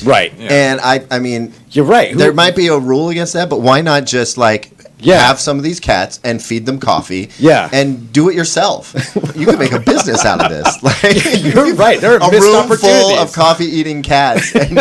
Right. Yeah. And I mean, You're right. There might be a rule against that, but why not just have some of these cats and feed them coffee? Yeah. And do it yourself. You could make a business out of this. You're right. There are a missed room opportunities. full of coffee-eating cats, and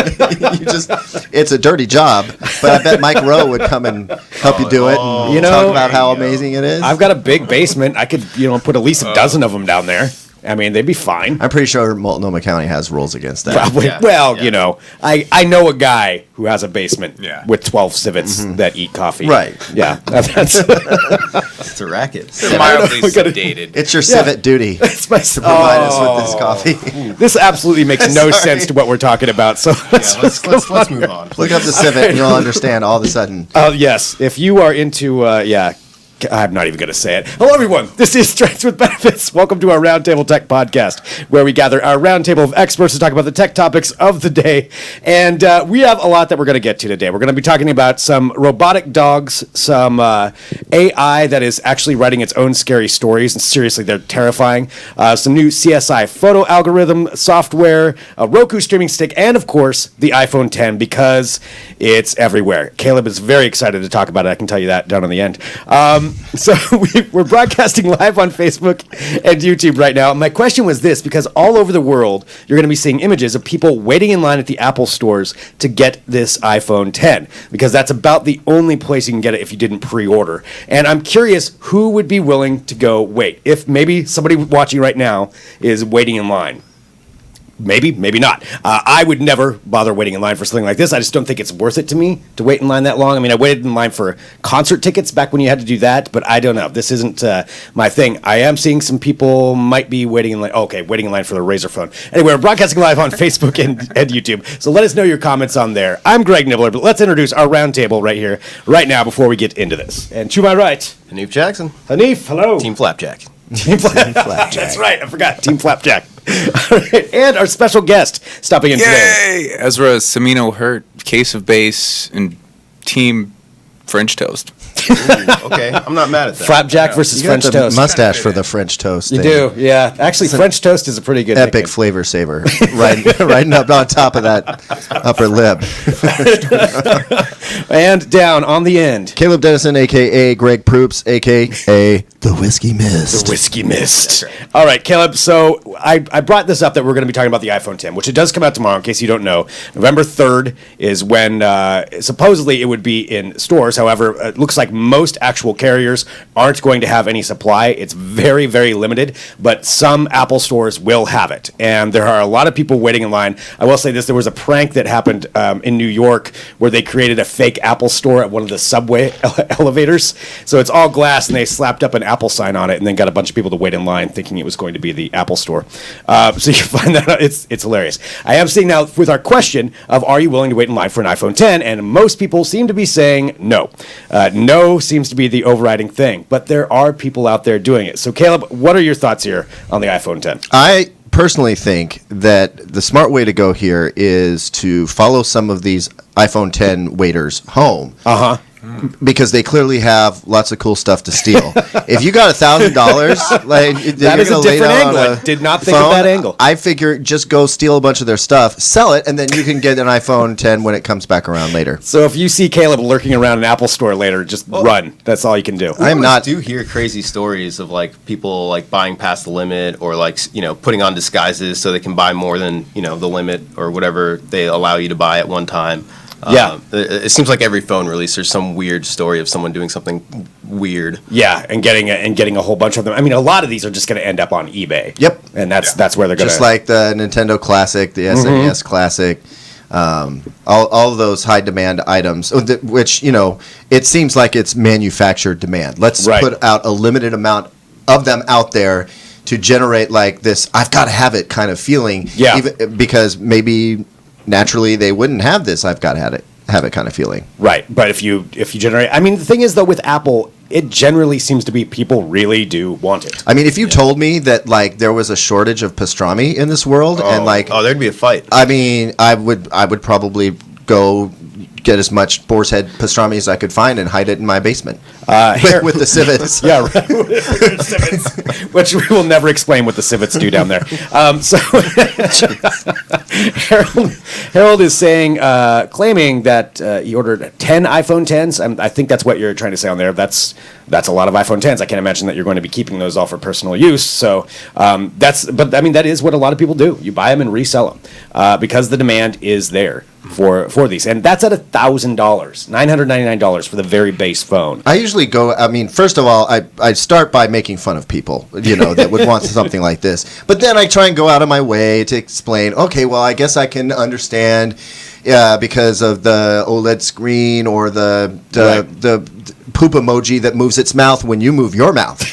it's a dirty job, but I bet Mike Rowe would come and help you do it and talk about how amazing it is. I've got a big basement. I could, put at least a dozen of them down there. I mean, they'd be fine. I'm pretty sure Multnomah County has rules against that. Probably. Yeah. Well, I know a guy who has a basement with 12 civets that eat coffee. Right. Yeah. That's It's a racket. They're mildly sedated. It's your civet duty to provide us with this coffee. This absolutely makes no sense to what we're talking about. So Let's move on. Look up the civet and you'll understand all of a sudden. Yes, if you are into I'm not even going to say it. Hello, everyone. This is Strengths with Benefits. Welcome to our Roundtable Tech Podcast, where we gather our roundtable of experts to talk about the tech topics of the day. And we have a lot that we're going to get to today. We're going to be talking about some robotic dogs, some AI that is actually writing its own scary stories, and seriously, they're terrifying. Some new CSI photo algorithm software, a Roku Streaming Stick, and, of course, the iPhone 10, because it's everywhere. Caleb is very excited to talk about it. I can tell you that down on the end. So we're broadcasting live on Facebook and YouTube right now. My question was this, because all over the world, you're going to be seeing images of people waiting in line at the Apple stores to get this iPhone 10, because that's about the only place you can get it if you didn't pre-order. And I'm curious who would be willing to go wait. If maybe somebody watching right now is waiting in line. Maybe, maybe not. I would never bother waiting in line for something like this. I just don't think it's worth it to me to wait in line that long. I mean, I waited in line for concert tickets back when you had to do that, but I don't know. This isn't my thing. I am seeing some people might be waiting in line. Waiting in line for the Razr phone. Anyway, we're broadcasting live on Facebook and YouTube, so let us know your comments on there. I'm Greg Nibbler, but let's introduce our roundtable right here, right now, before we get into this. And to my right, Hanif Jackson. Hanif, hello. Team Flapjack. Team Flapjack. That's right. I forgot. Team Flapjack. All right. And our special guest stopping in today. Yay! Ezra Semino Hurt, Case of Base, and Team French Toast. Ooh, okay, I'm not mad at that. Flapjack versus You got French the toast. mustache for the French toast. You thing. do, yeah. Actually, French toast is a pretty good Epic nickname. flavor saver, right up on top of that upper lip. And down on the end, Caleb Dennison, a.k.a. Greg Proops, a.k.a. The Whiskey Mist. the Whiskey Mist. All right, Caleb, so I brought this up that we're going to be talking about the iPhone 10, which it does come out tomorrow, in case you don't know. November 3rd is when supposedly it would be in stores. However, it looks like most actual carriers aren't going to have any supply. It's very, very limited, but some Apple stores will have it. And there are a lot of people waiting in line. I will say this, there was a prank that happened in New York where they created a fake Apple store at one of the subway elevators. So it's all glass, and they slapped up an Apple sign on it and then got a bunch of people to wait in line thinking it was going to be the Apple store. So you can find that out. It's hilarious. I am seeing now with our question of are you willing to wait in line for an iPhone 10? And most people seem to be saying no. No seems to be the overriding thing, but there are people out there doing it. So Caleb, what are your thoughts here on the iPhone 10? I personally think that the smart way to go here is to follow some of these iPhone 10 waiters home. Uh-huh. Because they clearly have lots of cool stuff to steal. If you got $1,000, like That is a different angle. I did not think of that angle. I figure just go steal a bunch of their stuff, sell it, and then you can get an iPhone 10 when it comes back around later. So if you see Caleb lurking around an Apple store later, just run. That's all you can do. I am not. do hear crazy stories of like people like buying past the limit or like putting on disguises so they can buy more than the limit or whatever they allow you to buy at one time. Yeah. It seems like every phone release there's some weird story of someone doing something weird. Yeah, and getting a whole bunch of them. I mean, a lot of these are just going to end up on eBay. Yep. And that's where they're going to. Just like the Nintendo Classic, the SNES Classic, all of those high demand items, which, it seems like it's manufactured demand. Let's put out a limited amount of them out there to generate like this I've got to have it kind of feeling. Yeah. Even, because maybe naturally they wouldn't have this I've got to have it kind of feeling. Right. But if you generate, I mean, the thing is though with Apple, it generally seems to be people really do want it. I mean, if you told me that like there was a shortage of pastrami in this world and like there'd be a fight. I mean, I would probably go get as much boar's head pastrami as I could find and hide it in my basement with the civets. Yeah, right. Civets, which we will never explain what the civets do down there. So Harold is saying, claiming that he ordered 10 iPhone 10s. I think that's what you're trying to say on there. That's a lot of iPhone 10s. I can't imagine that you're going to be keeping those all for personal use. So but I mean, that is what a lot of people do. You buy them and resell them because the demand is there for these, and that's at $1,000, $999 for the very base phone. I usually go. I mean, first of all, I start by making fun of people, that would want something like this. But then I try and go out of my way to explain. Okay, well, I guess I can understand, because of the OLED screen or the poop emoji that moves its mouth when you move your mouth.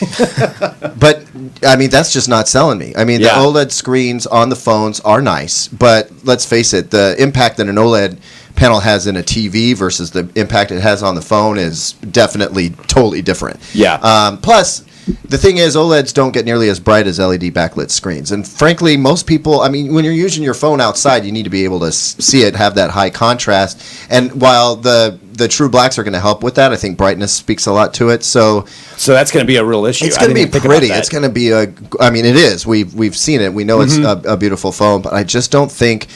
But I mean, that's just not selling me. I mean, the OLED screens on the phones are nice, but let's face it, the impact that an OLED panel has in a TV versus the impact it has on the phone is definitely totally different. Yeah. Plus, the thing is, OLEDs don't get nearly as bright as LED backlit screens. And frankly, most people, I mean, when you're using your phone outside, you need to be able to see it, have that high contrast. And while the true blacks are going to help with that, I think brightness speaks a lot to it. So that's going to be a real issue. It's going to be pretty. It's going to be I mean, it is. We've seen it. We know it's a beautiful phone, but I just don't think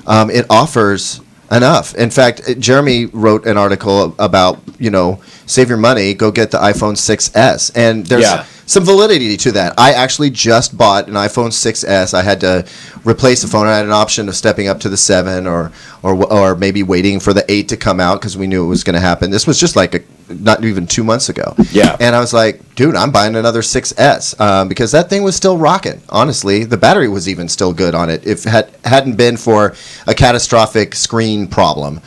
it offers enough. In fact, Jeremy wrote an article about, save your money, go get the iPhone 6s. And there's some validity to that. I actually just bought an iPhone 6s. I had to replace the phone. I had an option of stepping up to the 7 or maybe waiting for the 8 to come out because we knew it was going to happen. This was just like not even 2 months ago. Yeah. And I was like, dude, I'm buying another 6S because that thing was still rocking. Honestly, the battery was even still good on it. If it hadn't been for a catastrophic screen problem,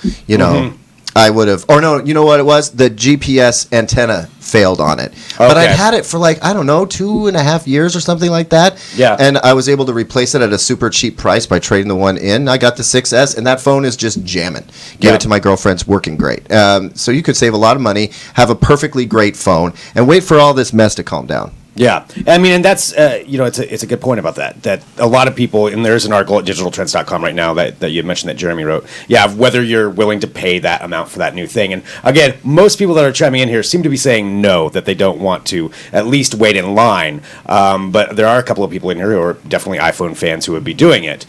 I would have, or no, you know what it was? The GPS antenna failed on it. Okay. But I'd had it for 2.5 years or something like that. Yeah. And I was able to replace it at a super cheap price by trading the one in. I got the 6S, and that phone is just jamming. Gave it to my girlfriend's working great. So you could save a lot of money, have a perfectly great phone, and wait for all this mess to calm down. Yeah, I mean, and that's it's a good point about that. That a lot of people, and there's an article at digitaltrends.com right now that you mentioned that Jeremy wrote. Yeah, whether you're willing to pay that amount for that new thing, and again, most people that are chiming in here seem to be saying no, that they don't want to at least wait in line. But there are a couple of people in here who are definitely iPhone fans who would be doing it.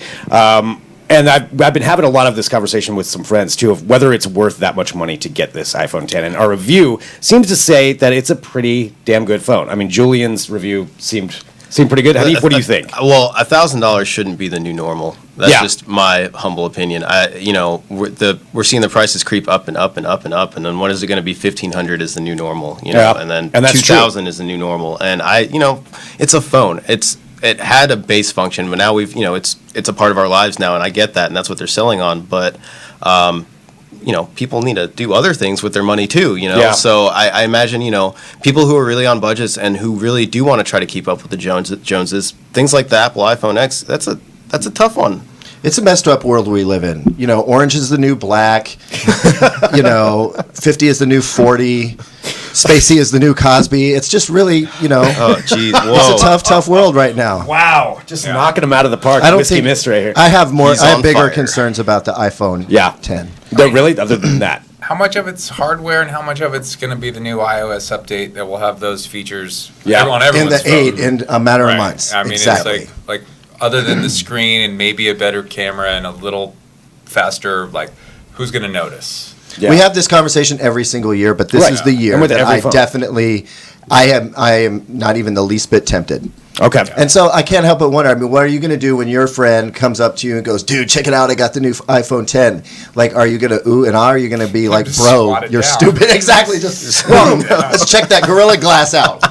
And I've been having a lot of this conversation with some friends, too, of whether it's worth that much money to get this iPhone 10. And our review seems to say that it's a pretty damn good phone. I mean, Julian's review seemed pretty good. What do you think? Well, $1,000 shouldn't be the new normal. That's just my humble opinion. We're seeing the prices creep up and up and up and up, and then when is it going to be $1,500 is the new normal? And then $2,000 is the new normal. And it's a phone. It had a base function, but now it's a part of our lives now, and I get that, and that's what they're selling on. But people need to do other things with their money too. So I imagine people who are really on budgets and who really do want to try to keep up with the Joneses, things like the Apple iPhone X. That's a tough one. It's a messed up world we live in. Orange is the new black. 50 is the new 40. Spacey is the new Cosby. It's just really, Oh, geez. Whoa. It's a tough world right now. Wow. Just knocking them out of the park. I don't think Mist right here. I have bigger concerns about the iPhone 10. No, really? Other than that. How much of it's hardware and how much of it's going to be the new iOS update that will have those features in the 8 in a matter of months? I mean, exactly. It's like other than the screen and maybe a better camera and a little faster, who's going to notice? Yeah. We have this conversation every single year, but this is the year that I am not even the least bit tempted. Okay. And so I can't help but wonder, what are you going to do when your friend comes up to you and goes, dude, check it out, I got the new iPhone 10. Are you going to ooh and ah? Are you going to be like, bro, you're stupid? Exactly. Just, let's check that Gorilla Glass out.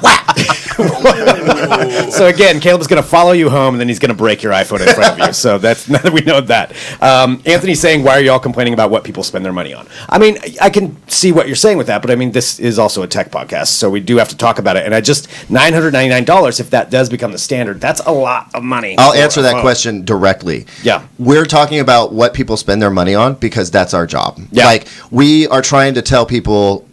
So again, Caleb's going to follow you home, and then he's going to break your iPhone in front of you. So that's now that we know that. Anthony's saying, why are you all complaining about what people spend their money on? I mean, I can see what you're saying with that, but I mean, this is also a tech podcast, so we do have to talk about it. And $999, if that does become the standard, that's a lot of money. I'll answer that question directly. Yeah. We're talking about what people spend their money on because that's our job. Yeah. We are trying to tell people,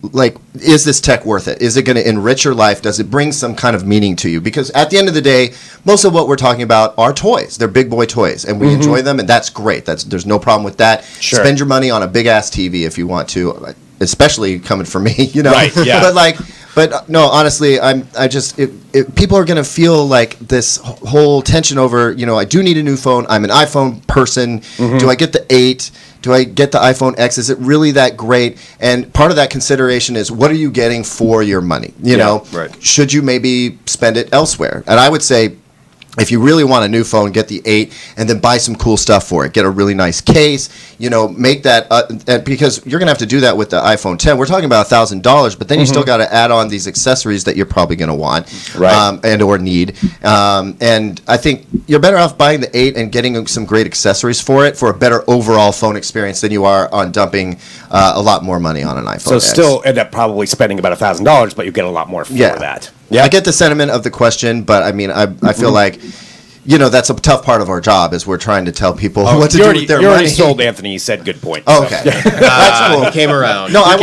is this tech worth it? Is it going to enrich your life? Does it bring some kind of meaning to you? Because at the end of the day, most of what we're talking about are toys. They're big boy toys, and we enjoy them, and that's great. There's no problem with that. Sure. Spend your money on a big ass TV if you want to, especially coming from me, Right, yeah. But no, honestly, people are going to feel like this whole tension over, I do need a new phone. I'm an iPhone person. Do I get the 8? Do I get the iPhone X? Is it really that great? And part of that consideration is, what are you getting for your money? You know, should you maybe spend it elsewhere? And I would say, if you really want a new phone, get the 8 and then buy some cool stuff for it. Get a really nice case, make that, because you're going to have to do that with the iPhone 10. We're talking about $1,000, but then you still got to add on these accessories that you're probably going to want and or need. And I think you're better off buying the 8 and getting some great accessories for it for a better overall phone experience than you are on dumping a lot more money on an iPhone So X. still end up probably spending about $1,000, but you get a lot more for that. Yeah, I get the sentiment of the question, but I mean, I feel like, that's a tough part of our job is we're trying to tell people what to do with their money. You already sold Anthony. You said good point. Oh, okay. That's cool. Came around. No, I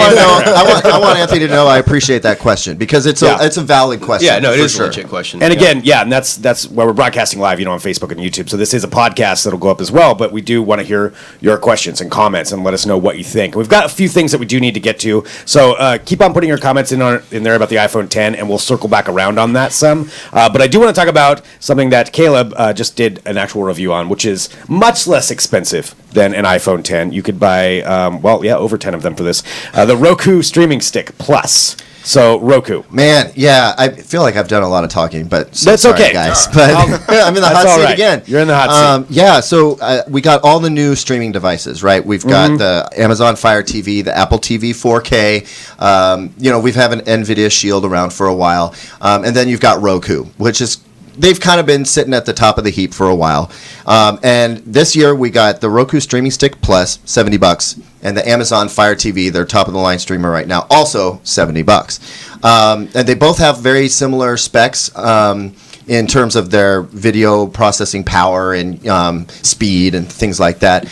want Anthony to know I appreciate that question because it's a valid question. Yeah, no, it is sure. a legit question. And again, and that's why we're broadcasting live, on Facebook and YouTube. So this is a podcast that'll go up as well, but we do want to hear your questions and comments and let us know what you think. We've got a few things that we do need to get to, so keep on putting your comments in there about the iPhone 10, and we'll circle back around on that some. But I do want to talk about something that Caleb just did an actual review on, which is much less expensive than an iPhone 10. You could buy, over 10 of them for this. The Roku Streaming Stick Plus. So Roku, man, I feel like I've done a lot of talking, but that's sorry, okay, guys. But I'm in the hot seat again. You're in the hot seat. So we got all the new streaming devices, right? We've got the Amazon Fire TV, the Apple TV 4K. We've had an NVIDIA Shield around for a while, and then you've got Roku, which is. They've kind of been sitting at the top of the heap for a while. And this year we got the Roku Streaming Stick Plus, $70, and the Amazon Fire TV, their top of the line streamer right now, also $70. And they both have very similar specs in terms of their video processing power and speed and things like that.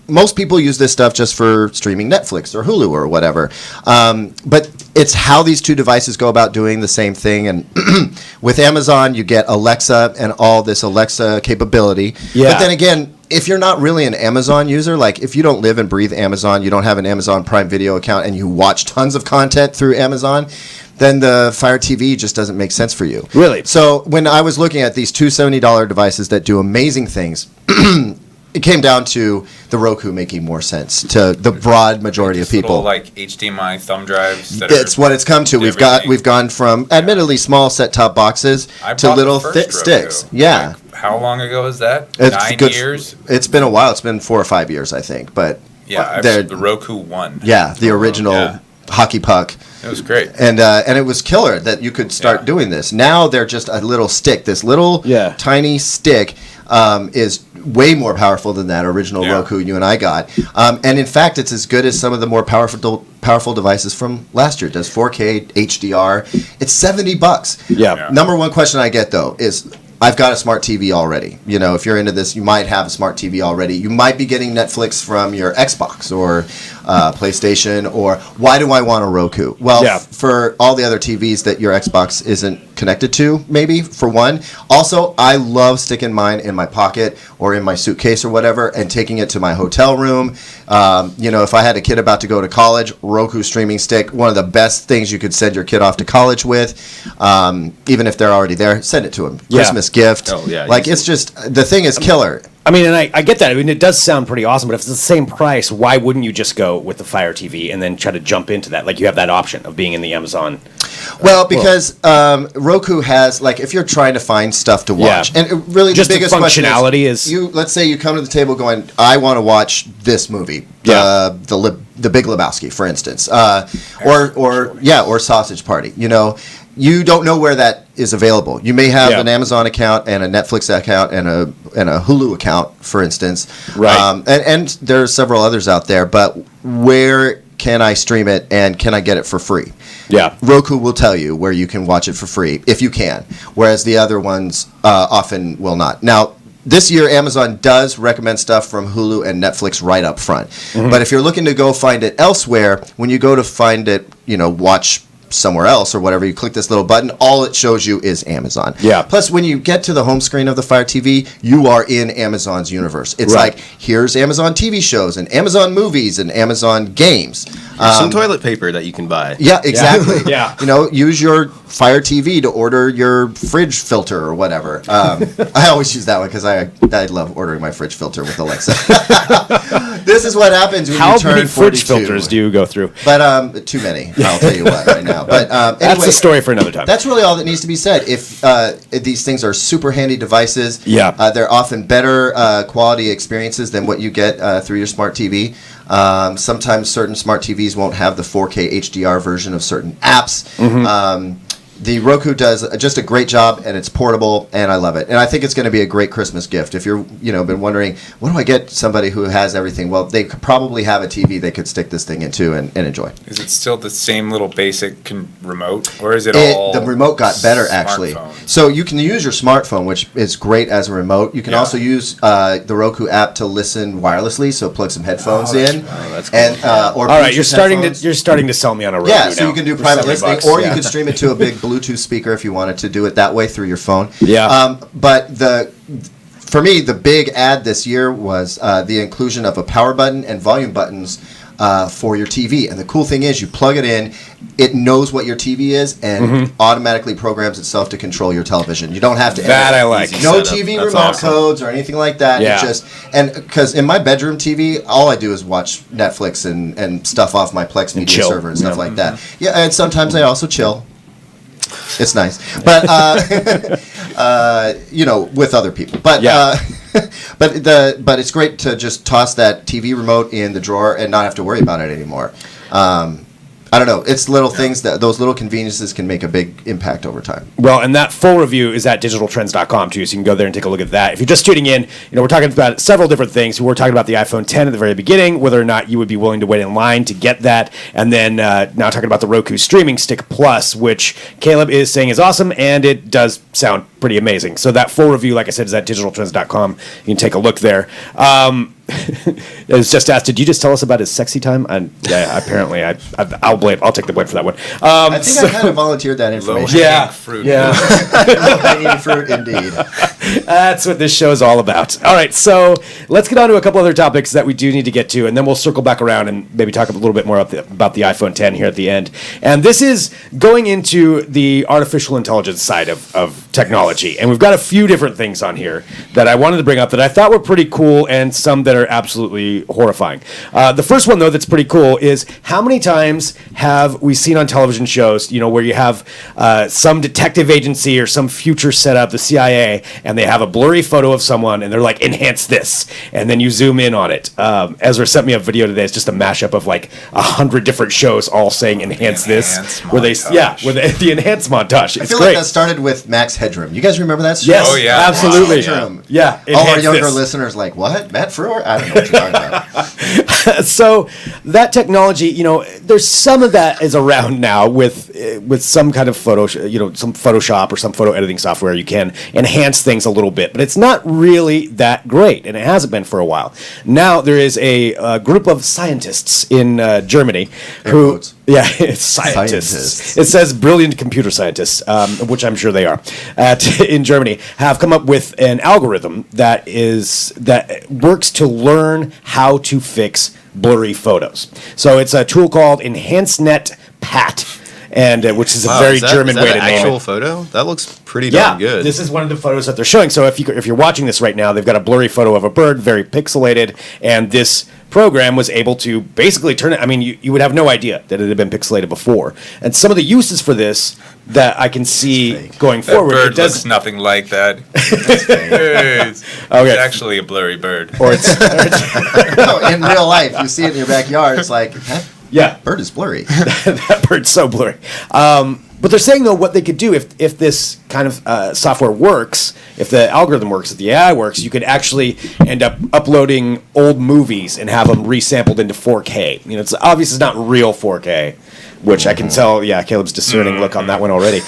Most people use this stuff just for streaming Netflix or Hulu or whatever. But it's how these two devices go about doing the same thing. And with Amazon, you get Alexa and all this Alexa capability. Yeah. But then again, if you're not really an Amazon user, like if you don't live and breathe Amazon, you don't have an Amazon Prime Video account, and you watch tons of content through Amazon, then the Fire TV just doesn't make sense for you. Really? So when I was looking at these two $70 devices that do amazing things, it came down to the Roku making more sense to the broad majority of people. Little, like HDMI thumb drives. It's what it's come to. We've gone from admittedly small set-top boxes to little thick sticks. Yeah. Like, how long ago is that? It's 9 years. It's been a while. It's been 4 or 5 years, I think. But the Roku 1. Yeah, the original hockey puck. It was great. And it was killer that you could start doing this. Now they're just a little stick. This little tiny stick is way more powerful than that original Roku you and I got. And in fact, it's as good as some of the more powerful devices from last year. It does 4K HDR. It's $70. Yeah. Number one question I get though is, I've got a smart TV already. If you're into this, you might have a smart TV already. You might be getting Netflix from your Xbox or PlayStation, or why do I want a Roku? Well, for all the other TVs that your Xbox isn't connected to, maybe, for one. Also, I love sticking mine in my pocket or in my suitcase or whatever and taking it to my hotel room. If I had a kid about to go to college, Roku Streaming Stick, one of the best things you could send your kid off to college with. Even if they're already there, send it to them. Christmas gift. Oh, yeah. It's just, the thing is killer. I mean, and I get that. I mean, it does sound pretty awesome, but if it's the same price, why wouldn't you just go with the Fire TV and then try to jump into that? Like, you have that option of being in the Amazon. Well, because Roku has, if you're trying to find stuff to watch, and really just the biggest functionality is let's say you come to the table going, I want to watch this movie, the Big Lebowski, for instance, or Sausage Party. You don't know where that is available. You may have an Amazon account and a Netflix account and a Hulu account, for instance. Right. And there's several others out there, but where can I stream it and can I get it for free? Yeah. Roku will tell you where you can watch it for free, if you can, whereas the other ones often will not. Now, this year, Amazon does recommend stuff from Hulu and Netflix right up front. Mm-hmm. But if you're looking to go find it elsewhere, when you go to find it watch somewhere else or whatever, you click this little button, all it shows you is Amazon. Yeah. Plus, when you get to the home screen of the Fire TV, you are in Amazon's universe. It's like, here's Amazon TV shows and Amazon movies and Amazon games. Some toilet paper that you can buy. Yeah, exactly. Yeah. Use your Fire TV to order your fridge filter or whatever. I always use that one because I love ordering my fridge filter with Alexa. This is what happens when you turn 42. How many fridge filters do you go through? But too many. I'll tell you what right now. But that's anyway, a story for another time. That's really all that needs to be said. If these things are super handy devices, they're often better quality experiences than what you get through your smart TV. Sometimes certain smart TVs won't have the 4K HDR version of certain apps. The Roku does just a great job, and it's portable, and I love it. And I think it's going to be a great Christmas gift. If you're, been wondering, what do I get somebody who has everything? Well, they could probably have a TV they could stick this thing into and enjoy. Is it still the same little basic remote, or is it all? The remote got better, actually. So you can use your smartphone, which is great as a remote. You can also use the Roku app to listen wirelessly. So plug some headphones in. Oh, that's cool. And or all right, you're starting to sell me on a Roku. Yeah, so you can do private listening, or you can can stream it to a big Bluetooth speaker if you wanted to do it that way through your phone. Yeah. But for me, the big add this year was the inclusion of a power button and volume buttons for your TV. And the cool thing is, you plug it in, it knows what your TV is, and automatically programs itself to control your television. You don't have to. That I like. No TV remote codes or anything like that. Yeah. It just because in my bedroom TV, all I do is watch Netflix and stuff off my Plex Media server and stuff like that. Yeah, and sometimes I also chill. It's nice, but with other people. But but it's great to just toss that TV remote in the drawer and not have to worry about it anymore. I don't know. It's little things those little conveniences can make a big impact over time. Well, and that full review is at digitaltrends.com too, so you can go there and take a look at that. If you're just tuning in, we're talking about several different things. We're talking about the iPhone 10 at the very beginning, whether or not you would be willing to wait in line to get that, and then now talking about the Roku Streaming Stick Plus, which Caleb is saying is awesome, and it does sound pretty amazing. So that full review, like I said, is at digitaltrends.com. You can take a look there. It was just asked, did you just tell us about his sexy time? And yeah, apparently I'll take the blame for that one. I think I kind of volunteered that information. Fruit. Yeah. Low-hanging fruit, indeed. That's what this show is all about. All right, so let's get on to a couple other topics that we do need to get to, and then we'll circle back around and maybe talk a little bit more about the iPhone 10 here at the end. And this is going into the artificial intelligence side of technology. And we've got a few different things on here that I wanted to bring up that I thought were pretty cool, and some that are absolutely horrifying. The first one, though, that's pretty cool is how many times have we seen on television shows, where you have some detective agency or some future setup, the CIA, and they have a blurry photo of someone, and they're like, enhance this, and then you zoom in on it. Ezra sent me a video today. It's just a mashup of like 100 different shows all saying enhance this, where the enhance montage. I feel like that started with Max Headroom. You guys remember that show? Yes, oh, yeah. absolutely. Yeah. All our younger listeners like, what? Matt Frewer? I don't know what you're talking about. So that technology, there's some of that is around now with some kind of some Photoshop or some photo editing software. You can enhance things a little bit, but it's not really that great, and it hasn't been for a while. Now there is a group of scientists in Germany who, it's scientists. It says brilliant computer scientists, which I'm sure they are, in Germany, have come up with an algorithm that works to learn how to fix blurry photos. So it's a tool called EnhanceNet Pat, and which is a very German way to name it. Actual photo? That looks pretty darn good. This is one of the photos that they're showing. So if you're watching this right now, they've got a blurry photo of a bird, very pixelated, and this program was able to basically turn it. I mean, you would have no idea that it had been pixelated before. And some of the uses for this that I can see going forward. Bird looks nothing like that. It's actually a blurry bird. Or it's no, in real life, you see it in your backyard. It's like, that bird is blurry. That bird's so blurry. But they're saying, though, what they could do if this kind of software works, if the algorithm works, if the AI works, you could actually end up uploading old movies and have them resampled into 4K. It's obviously not real 4K, which I can tell, Caleb's discerning look on that one already.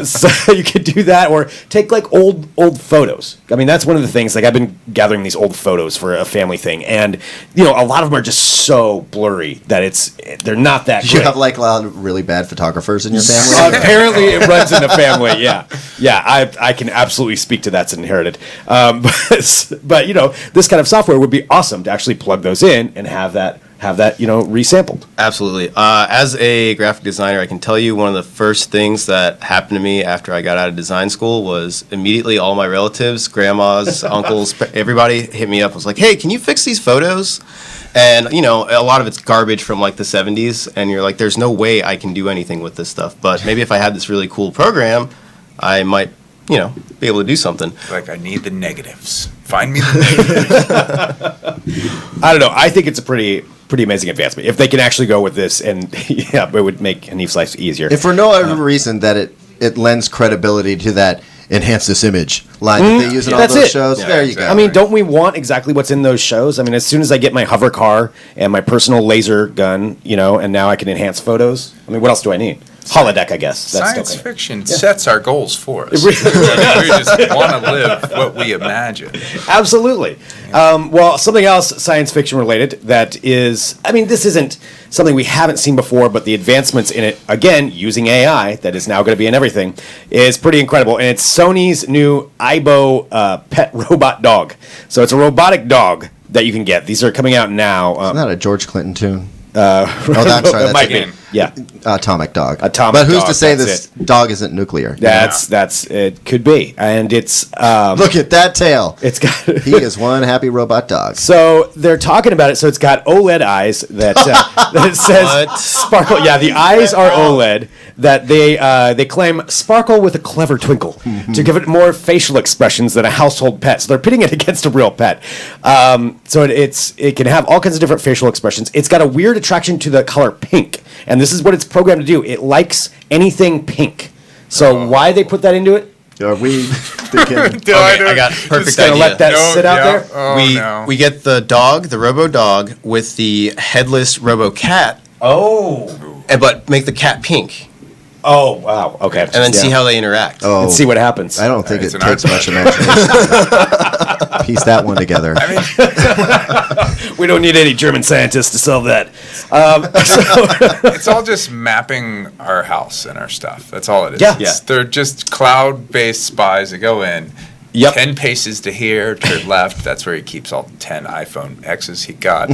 So you could do that, or take like old photos. I mean, that's one of the things. Like, I've been gathering these old photos for a family thing, and a lot of them are just so blurry that they're not that You great. have like a lot of really bad photographers in your family. Apparently, it runs in the family. Yeah. I can absolutely speak to that's inherited. But this kind of software would be awesome to actually plug those in and have that resampled. Absolutely. As a graphic designer, I can tell you one of the first things that happened to me after I got out of design school was immediately all my relatives, grandmas, uncles, everybody hit me up and was like, hey, can you fix these photos? And, a lot of it's garbage from like the 70s, and you're like, there's no way I can do anything with this stuff. But maybe if I had this really cool program, I might, be able to do something. Like, I need the negatives. Find me the negatives. I don't know. I think it's a pretty amazing advancement. If they can actually go with this, and it would make Hanif's life easier. If for no other reason that it lends credibility to that enhance this image line that they use in all those shows. Yeah, there you go. I mean, don't we want exactly what's in those shows? I mean, as soon as I get my hover car and my personal laser gun, and now I can enhance photos. I mean, what else do I need? Holodeck, I guess. That's Science still fiction sets our goals for us. We just want to live what we imagine. Absolutely. Well, something else science fiction related that is, this isn't something we haven't seen before, but the advancements in it, again, using AI, that is now going to be in everything, is pretty incredible. And it's Sony's new Aibo pet robot dog. So it's a robotic dog that you can get. These are coming out now. Isn't that a George Clinton tune? I'm sorry, that's might be. Yeah. Atomic Dog. Atomic But who's Dog, to say that's this dog isn't nuclear? That's it could be. And it's Look at that tail. it's got He is one happy robot dog. So they're talking about it. So it's got OLED eyes that that says What? sparkle. Yeah, the eyes are OLED. That they claim sparkle with a clever twinkle to give it more facial expressions than a household pet. So they're pitting it against a real pet. So it can have all kinds of different facial expressions. It's got a weird attraction to the color pink, and this is what it's programmed to do. It likes anything pink. So why they put that into it? Are we thinking? Okay, I got a perfect gonna idea. let that sit out there? Oh, we get the dog, the Robo Dog, with the headless Robo Cat, but make the cat pink, Oh, wow. Okay. and then see how they interact. Oh, and see what happens. I don't think It's it an takes art much imagination. Piece that one together. We don't need any German scientists to solve that. It's all just mapping our house and our stuff. That's all it is. Yeah. They're just cloud-based spies that go in. Yep. 10 paces to here, turn left. That's where he keeps all 10 iPhone X's he got.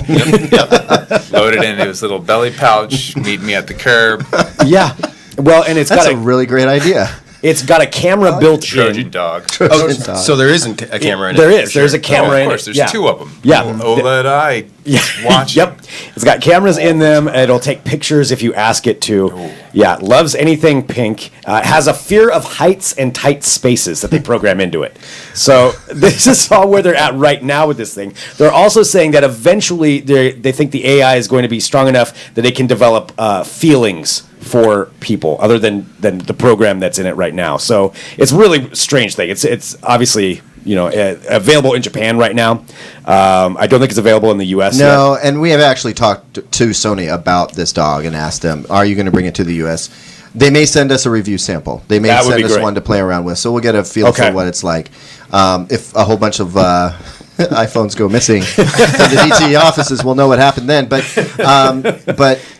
Loaded into his little belly pouch, meet me at the curb. Yeah. Well, and it's That's got a really great idea. it's got a camera built Trojan in. dog. Oh, so there isn't a camera in it. There is. for There's sure. a camera Oh, in of course, it. there's Yeah. two of them. Yeah. OLED eye. Yeah. Watching. Yep. It's got cameras in them. It'll take pictures if you ask it to. Ooh. Yeah. Loves anything pink. It has a fear of heights and tight spaces that they program into it. So this is all where they're at right now with this thing. They're also saying that eventually they think the AI is going to be strong enough that it can develop feelings for people other than the program that's in it right now. So it's a really strange thing. It's obviously available in Japan right now. I don't think it's available in the U.S. No, and we have actually talked to Sony about this dog and asked them, are you going to bring it to the U.S.? They may send us a review sample. They may That would send be us great. one to play around with, so we'll get a feel Okay. for what it's like. If a whole bunch of iPhones go missing from the DTE offices, we'll know what happened then. But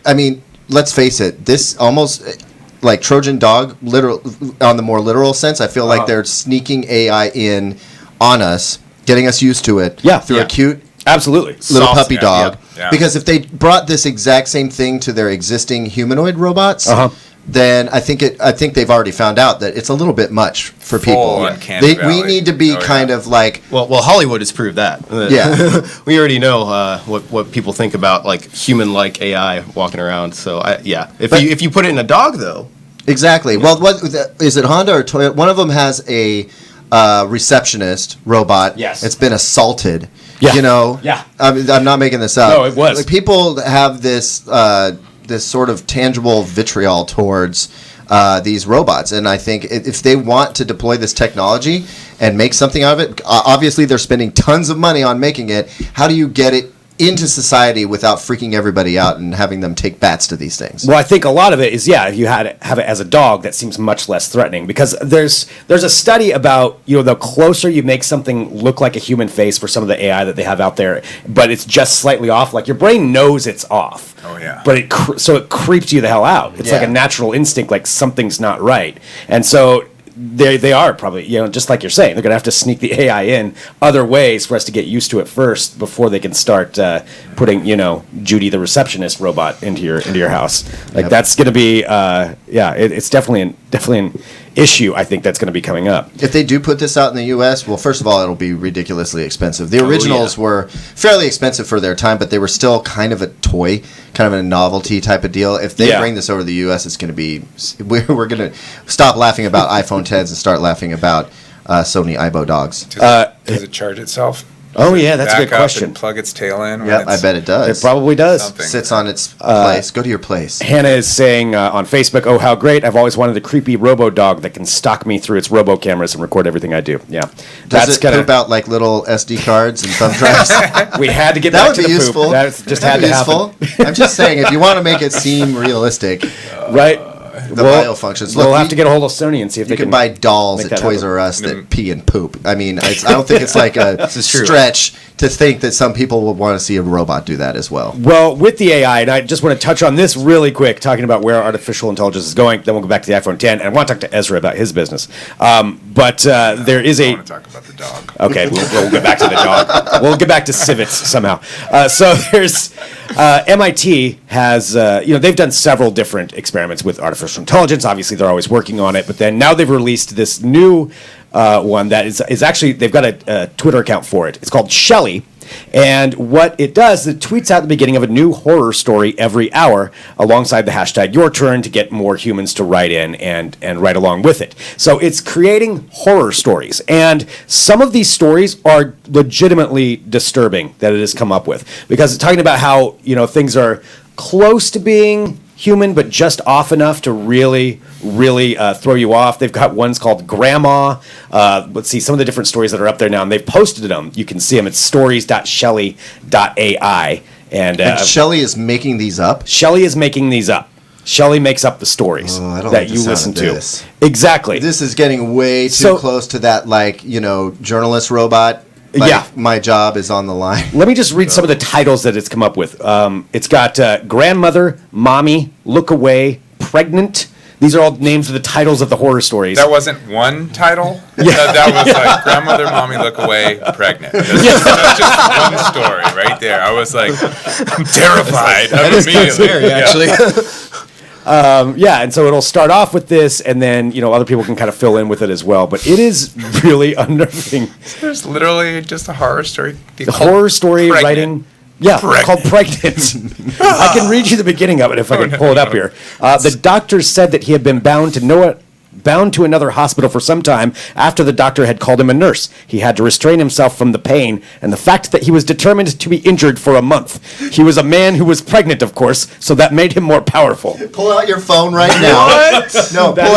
I mean, let's face it, this almost like Trojan dog, literal on the more literal sense. I feel like they're sneaking AI in on us, getting us used to it through a cute Absolutely. little Soft, puppy yeah, dog. yeah. Because if they brought this exact same thing to their existing humanoid robots, Uh-huh. then I think they've already found out that it's a little bit much for people. uncanny We valley. need to be Oh, kind yeah. of like Well, Hollywood has proved that. Yeah. We already know what people think about like human-like AI walking around. So if you put it in a dog though, exactly. Well, what is it? Honda or Toyota? One of them has a receptionist robot. Yes. It's been assaulted. Yeah. Yeah. I'm not making this up. No, it was. Like, people have this this sort of tangible vitriol towards these robots, and I think if they want to deploy this technology and make something out of it, obviously they're spending tons of money on making it. How do you get it into society without freaking everybody out and having them take bats to these things. Well, I think a lot of it is, if you have it as a dog, that seems much less threatening, because there's a study about, the closer you make something look like a human face for some of the AI that they have out there, but it's just slightly off, like your brain knows it's off. Oh, yeah. But it creeps you the hell out. It's like a natural instinct, like something's not right. And so they are probably, just like you're saying, they're going to have to sneak the AI in other ways for us to get used to it first before they can start putting, Judy the receptionist robot into your house. Like that's going to be, it's definitely an issue, I think, that's going to be coming up. If they do put this out in the U.S., well, first of all, it'll be ridiculously expensive. The originals were fairly expensive for their time, but they were still kind of a toy, kind of a novelty type of deal. If they bring this over to the U.S., it's going to be, we're going to stop laughing about iPhone 10s and start laughing about Sony Aibo dogs. Does it charge itself? Oh, yeah, that's a good question. And plug its tail in? Yeah, I bet it does. It probably does. Something. Sits on its place. Go to your place. Hannah is saying on Facebook, "Oh, how great. I've always wanted a creepy robo dog that can stalk me through its robo cameras and record everything I do." Yeah. Does it poop out like little SD cards and thumb drives? We had to get that back would to be the useful. poop. That just had to happen. I'm just saying, if you want to make it seem realistic, right? the bio functions. We'll have to get a hold of Sony and see if they can buy dolls at Toys R Us that pee and poop. I mean, I don't think it's like a stretch to think that some people would want to see a robot do that as well. Well, with the AI, and I just want to touch on this really quick, talking about where artificial intelligence is going. Then we'll go back to the iPhone 10, and I want to talk to Ezra about his business. But there is I want to talk about the dog. Okay, we'll get back to the dog. We'll get back to civets somehow. So there's MIT has they've done several different experiments with artificial intelligence. Obviously, they're always working on it, but then now they've released this new one that is actually, they've got a Twitter account for it. It's called Shelly. And what it does, it tweets out the beginning of a new horror story every hour alongside the hashtag your turn to get more humans to write in and write along with it. So it's creating horror stories. And some of these stories are legitimately disturbing that it has come up with. Because it's talking about how, things are close to being human, but just off enough to really throw you off. They've got ones called Grandma. Let's see some of the different stories that are up there now, and they've posted them. You can see them. It's stories.shelly.ai. And Shelly is making these up? Shelly is making these up. Shelly makes up the stories that you listen to. This. Exactly. This is getting way too close to that, journalist robot. My job is on the line. Let me just read some of the titles that it's come up with. It's got Grandmother, Mommy, Look Away, Pregnant. These are all names of the titles of the horror stories. That wasn't one title? That was like Grandmother, Mommy, Look Away, Pregnant. That's just one story right there. I was like, I'm terrified. Immediately. Actually. And so it'll start off with this, and then other people can kind of fill in with it as well. But it is really unnerving. There's literally just a horror story. The horror story writing. Yeah, called Pregnant. I can read you the beginning of it if I can pull it up here. The doctor said that he had been bound to another hospital for some time after the doctor had called him a nurse. He had to restrain himself from the pain and the fact that he was determined to be injured for a month. He was a man who was pregnant, of course, so that made him more powerful. Pull out your phone right now. What? No, pull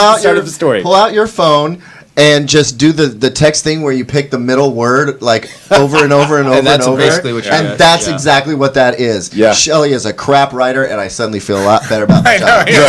out your phone and just do the text thing where you pick the middle word like over and over and over and that's and over. Basically what and that's exactly what that is. Yeah. Shelley is a crap writer, and I suddenly feel a lot better about my job. You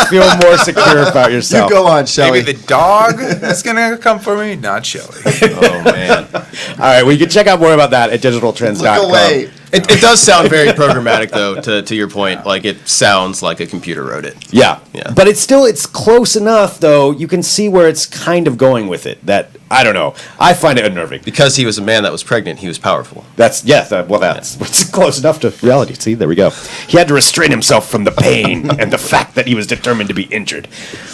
feel more secure about yourself. You go on, Shelley. Maybe the dog is going to come for me, not Shelley. Oh, man. All right, well, you can check out more about that at digitaltrends.com. Look away. It does sound very programmatic, though, to your point. Like, it sounds like a computer wrote it. Yeah. But it's it's close enough, though. You can see where it's kind of going with it. That, I don't know. I find it unnerving. Because he was a man that was pregnant, he was powerful. It's close enough to reality. See, there we go. He had to restrain himself from the pain and the fact that he was determined to be injured.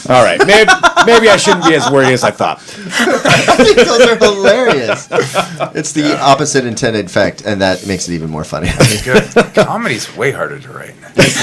All right. Maybe I shouldn't be as worried as I thought. I think those are hilarious. It's the opposite intended effect, and that makes it even more funny. Good. Comedy's way harder to write.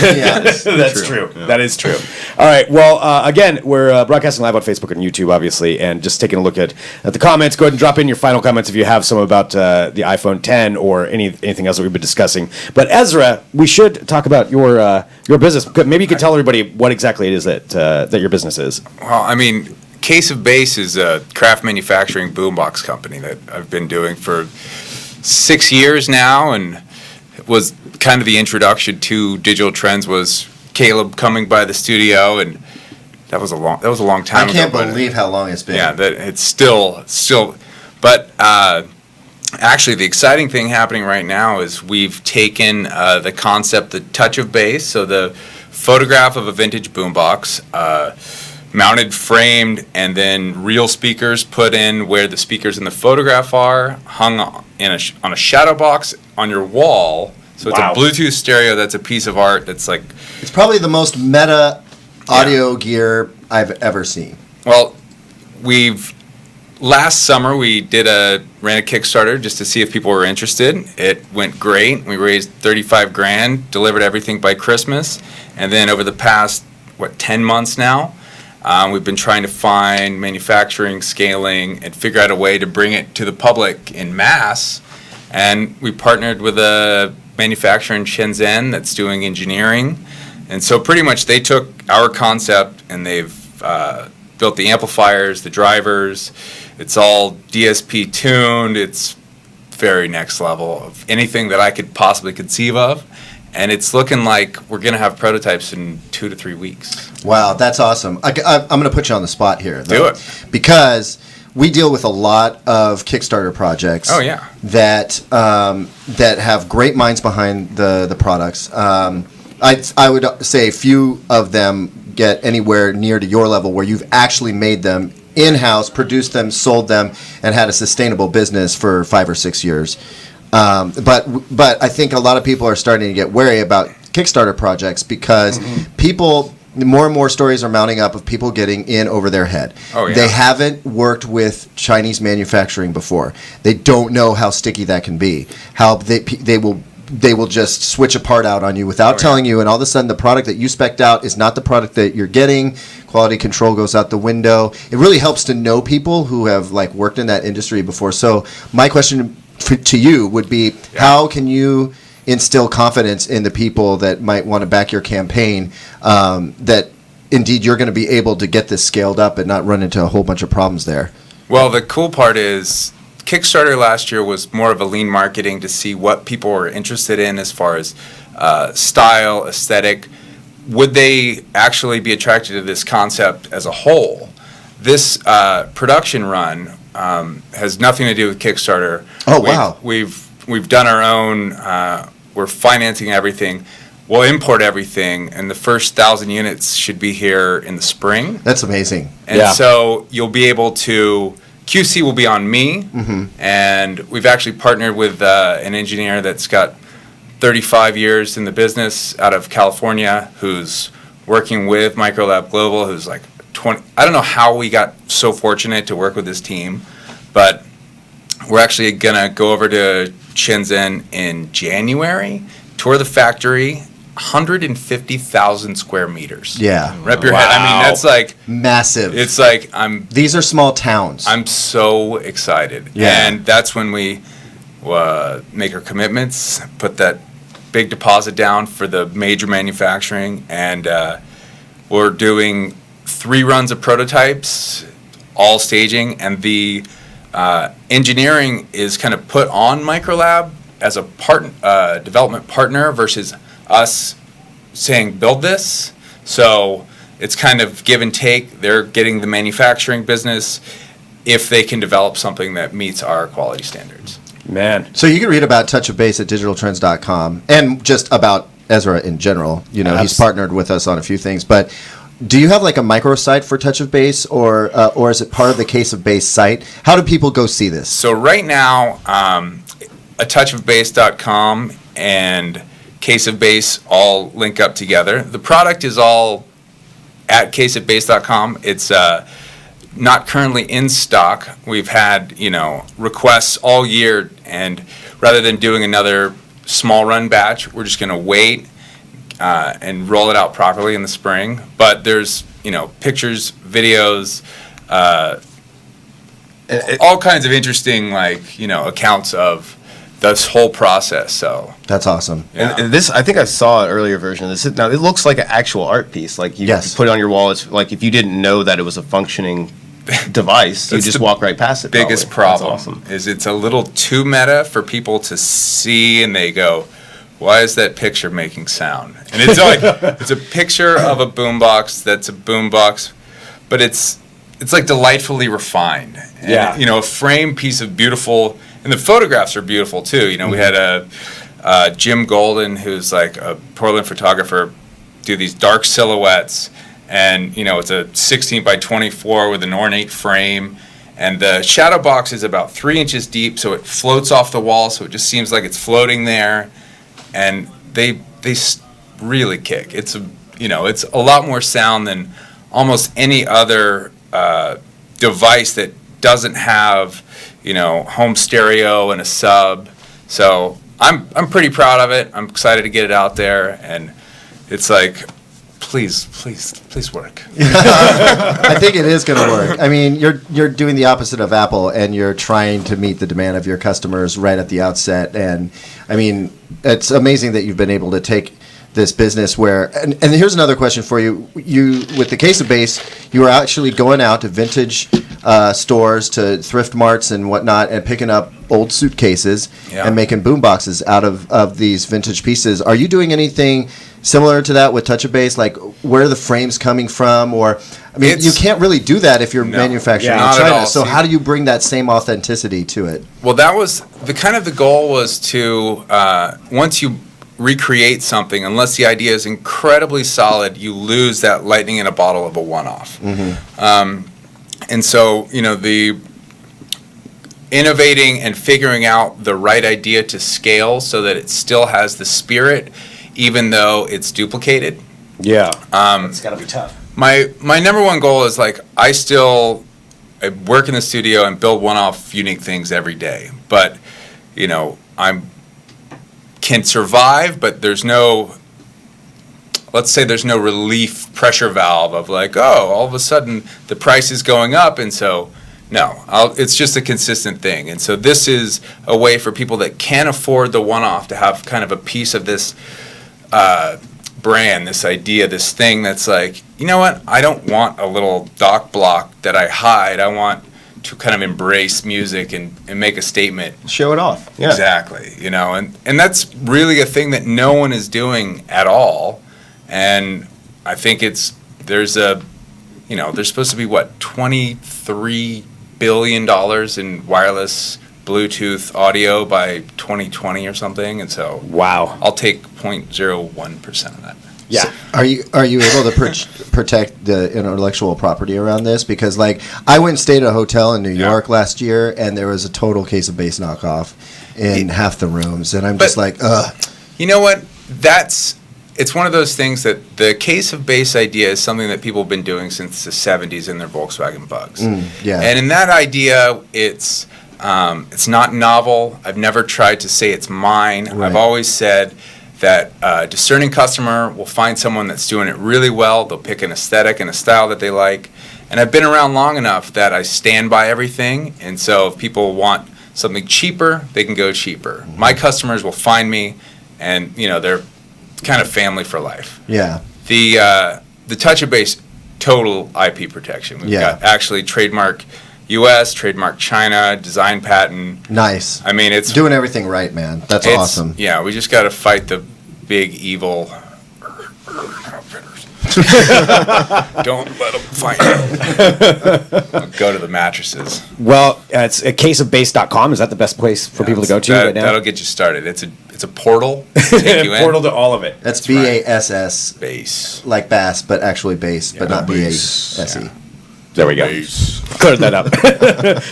Yeah, that's true. Yeah. That is true. All right. Well, again, we're broadcasting live on Facebook and YouTube, obviously, and just taking a look at the comments. Go ahead and drop in your final comments if you have some about the iPhone 10 or anything else that we've been discussing. But Ezra, we should talk about your business. Maybe you could tell everybody what exactly it is that your business is. Well, I mean, Case of Bass is a craft manufacturing boombox company that I've been doing for 6 years now, and was kind of the introduction to digital trends was Caleb coming by the studio, and that was a long time ago. I can't believe how long it's been. Yeah, that it's still, but actually the exciting thing happening right now is we've taken the concept, the touch of bass, so the photograph of a vintage boombox, mounted, framed, and then real speakers put in where the speakers in the photograph are, hung on a shadow box on your wall. So it's a Bluetooth stereo that's a piece of art that's like... It's probably the most meta audio gear I've ever seen. Well, last summer we ran a Kickstarter just to see if people were interested. It went great. We raised $35,000, delivered everything by Christmas, and then over the past 10 months now, we've been trying to find manufacturing, scaling, and figure out a way to bring it to the public in mass. And we partnered with a manufacturer in Shenzhen that's doing engineering. And so pretty much they took our concept and they've built the amplifiers, the drivers. It's all DSP tuned. It's very next level of anything that I could possibly conceive of. And it's looking like we're going to have prototypes in 2 to 3 weeks. Wow, that's awesome. I'm going to put you on the spot here. Do it. Because we deal with a lot of Kickstarter projects. Oh, yeah. That have great minds behind the products. I would say few of them get anywhere near to your level where you've actually made them in-house, produced them, sold them, and had a sustainable business for 5 or 6 years. But I think a lot of people are starting to get wary about Kickstarter projects because more and more stories are mounting up of people getting in over their head. Oh, yeah. They haven't worked with Chinese manufacturing before. They don't know how sticky that can be. How they will just switch a part out on you without telling you, and all of a sudden the product that you spec'd out is not the product that you're getting. Quality control goes out the window. It really helps to know people who have worked in that industry before. So my question to you would be, how can you instill confidence in the people that might want to back your campaign, that indeed you're going to be able to get this scaled up and not run into a whole bunch of problems there? Well, the cool part is Kickstarter last year was more of a lean marketing to see what people were interested in as far as style, aesthetic. Would they actually be attracted to this concept as a whole? This production run has nothing to do with Kickstarter. Oh, wow. We've done our own. We're financing everything. We'll import everything, and the first 1,000 units should be here in the spring. That's amazing. And so you'll be able to... QC will be on me, and we've actually partnered with an engineer that's got 35 years in the business out of California who's working with Microlab Global, who's 20. I don't know how we got so fortunate to work with this team, but we're actually going to go over to Shenzhen in January, tour the factory, 150,000 square meters. Yeah. Wrap your head. I mean, that's massive. It's these are small towns. I'm so excited. Yeah. And that's when we make our commitments, put that big deposit down for the major manufacturing, and we're doing 3 runs of prototypes, all staging, and the engineering is kind of put on Microlab as a development partner versus us saying build this. So it's kind of give and take. They're getting the manufacturing business if they can develop something that meets our quality standards. Man. So you can read about Touch of Bass at digitaltrends.com and just about Ezra in general. He's partnered with us on a few things. But do you have a microsite for Touch of Bass, or is it part of the Case of Bass site? How do people go see this? So right now, a touchofbass.com and Case of Bass all link up together. The product is all at caseofbass.com. It's not currently in stock. We've had requests all year, and rather than doing another small run batch, we're just going to wait and roll it out properly in the spring. But there's pictures, videos, all kinds of interesting accounts of this whole process. So that's awesome. Yeah. And this, I think I saw an earlier version of this. Now it looks like an actual art piece. You put it on your wall. It's like if you didn't know that it was a functioning device, you just walk right past it. Biggest problem is it's a little too meta for people to see, and they go, why is that picture making sound? And it's like, it's a picture of a boombox that's a boombox, but it's like delightfully refined. And, a framed piece of beautiful, and the photographs are beautiful too. We had Jim Golden, who's like a Portland photographer, do these dark silhouettes, and it's a 16 by 24 with an ornate frame, and the shadow box is about 3 inches deep, so it floats off the wall, so it just seems like it's floating there, and they really kick. It's a lot more sound than almost any other device that doesn't have home stereo and a sub. So I'm pretty proud of it. I'm excited to get it out there, and it's like, please work. I think it is going to work. I mean, you're doing the opposite of Apple, and you're trying to meet the demand of your customers right at the outset. And I mean, it's amazing that you've been able to take this business where, and here's another question for you. You, with the Case of Bass, you are actually going out to vintage stores, to thrift marts and whatnot, and picking up old suitcases and making boom boxes out of these vintage pieces. Are you doing anything similar to that with Touch of Bass? Like, where are the frames coming from? Or, I mean, you can't really do that if you're manufacturing in China. So how do you bring that same authenticity to it? Well, that was the goal was to, once you recreate something, unless the idea is incredibly solid, you lose that lightning in a bottle of a one-off. And so, the innovating and figuring out the right idea to scale so that it still has the spirit, even though it's duplicated. Yeah, it's got to be tough. My number one goal is, like, I work in the studio and build one-off unique things every day, but can survive, but there's no relief pressure valve of like, all of a sudden the price is going up, and so it's just a consistent thing. And so this is a way for people that can't afford the one-off to have kind of a piece of this brand, this idea, this thing that's like, you know what, I don't want a little dock block that I hide. I want to kind of embrace music and make a statement. Show it off. Yeah. Exactly. And that's really a thing that no one is doing at all. And I think there's supposed to be $23 billion in wireless Bluetooth audio by 2020 or something. And so I'll take 0.01% of that. Yeah. So are you able to protect the intellectual property around this? Because, like, I went and stayed at a hotel in New York last year, and there was a total Case of Bass knockoff in half the rooms, and I'm just like, ugh. You know what? It's one of those things that the Case of Bass idea is something that people have been doing since the 70s in their Volkswagen Bugs. And in that idea, it's not novel. I've never tried to say it's mine. Right. I've always said that a discerning customer will find someone that's doing it really well. They'll pick an aesthetic and a style that they like. And I've been around long enough that I stand by everything. And so if people want something cheaper, they can go cheaper. Mm-hmm. My customers will find me, and they're kind of family for life. Yeah. The Touch of Bass, total IP protection. We've got actually trademark U.S., trademark China, design patent. Nice. I mean, it's doing everything right, man. That's awesome. Yeah, we just got to fight the big evil outfitters. Don't let them find out. Go to the mattresses. Well, it's a caseofbass.com. Is that the best place for people to go to right now? That'll get you started. It's a portal. Take you in. Portal to all of it. That's BASS. Bass. Like bass, but actually bass, but not BASE. Yeah. There we go. Cleared that up.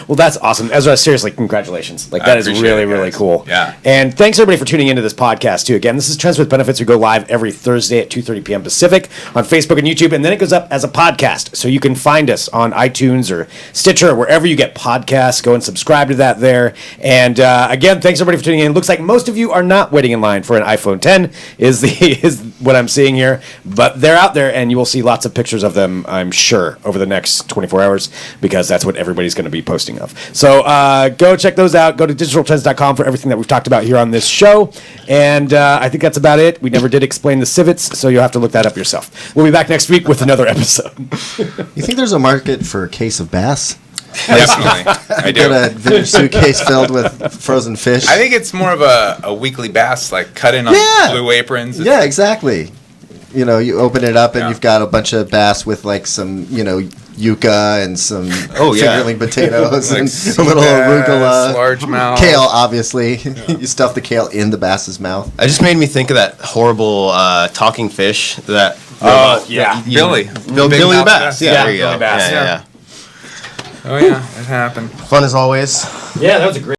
Well, that's awesome. Ezra, seriously, congratulations. Like, that is really, really cool. Yeah. And thanks, everybody, for tuning into this podcast, too. Again, this is Trends with Benefits. We go live every Thursday at 2:30 p.m. Pacific on Facebook and YouTube, and then it goes up as a podcast. So you can find us on iTunes or Stitcher or wherever you get podcasts. Go and subscribe to that there. And, again, thanks, everybody, for tuning in. It looks like most of you are not waiting in line for an iPhone 10 is what I'm seeing here. But they're out there, and you will see lots of pictures of them, I'm sure, over the next 24 hours, because that's what everybody's going to be posting of. So go check those out. Go to digitaltrends.com for everything that we've talked about here on this show. And I think that's about it. We never did explain the civets, so you'll have to look that up yourself. We'll be back next week with another episode. You think there's a market for a Case of Bass? Definitely, I do. Got a vintage suitcase filled with frozen fish. I think it's more of a weekly bass, like cut in on Blue Aprons. Yeah, exactly. You know, you open it up and Yeah. you've got a bunch of bass with like some, yucca and some fingerling potatoes Like and sea a little bass, arugula. largemouth. Kale, obviously. You stuff the kale in the bass's mouth. It just made me think of that horrible talking fish that. yeah. Billy. Billy Big the mouth Bass. Yeah, there you Billy go. Bass, Yeah. Oh yeah, it happened. Fun as always. Yeah, that was a great.